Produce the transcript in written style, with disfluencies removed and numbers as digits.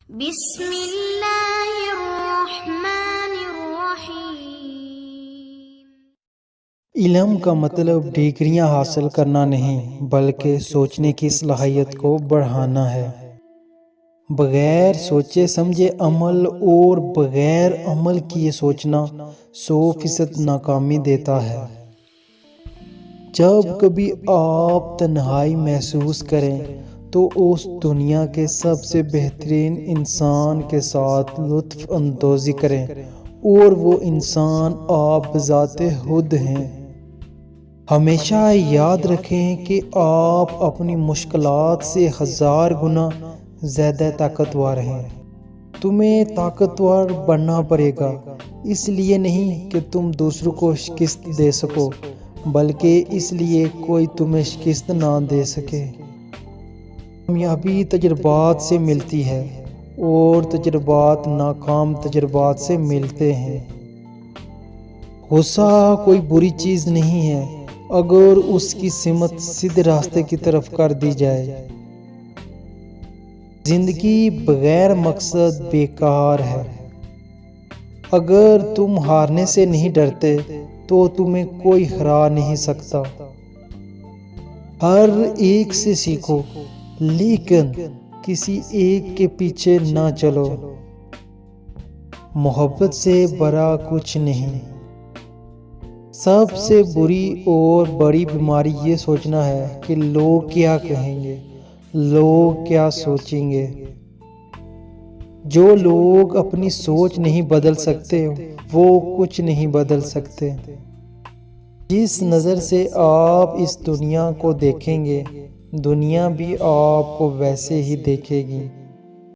بسم اللہ الرحمن الرحیم۔ علم کا مطلب ڈگریاں حاصل کرنا نہیں بلکہ سوچنے کی صلاحیت کو بڑھانا ہے۔ بغیر سوچے سمجھے عمل اور بغیر عمل کیے سوچنا 100% ناکامی دیتا ہے۔ جب کبھی آپ تنہائی محسوس کریں تو اس دنیا کے سب سے بہترین انسان کے ساتھ لطف اندوزی کریں، اور وہ انسان آپ بذات خود ہیں۔ ہمیشہ یاد رکھیں کہ آپ اپنی مشکلات سے 1000 گنا زیادہ طاقتور ہیں۔ تمہیں طاقتور بننا پڑے گا، اس لیے نہیں کہ تم دوسروں کو شکست دے سکو، بلکہ اس لیے کوئی تمہیں شکست نہ دے سکے۔ کامیابی تجربات سے ملتی ہے اور تجربات ناکام تجربات سے ملتے ہیں۔ غصہ کوئی بری چیز نہیں ہے اگر اس کی سمت سیدھے راستے کی طرف کر دی جائے۔ زندگی بغیر مقصد بیکار ہے۔ اگر تم ہارنے سے نہیں ڈرتے تو تمہیں کوئی ہرا نہیں سکتا۔ ہر ایک سے سیکھو، لیکن کسی ایک کے پیچھے نہ چلو۔ محبت سے بڑا کچھ نہیں۔ سب سے بری اور بڑی بیماری یہ سوچنا ہے کہ لوگ کیا کہیں گے، لوگ کیا سوچیں گے۔ جو لوگ اپنی سوچ نہیں بدل سکتے وہ کچھ نہیں بدل سکتے۔ جس نظر سے آپ اس دنیا کو دیکھیں گے، دنیا بھی آپ کو ویسے ہی دیکھے گی۔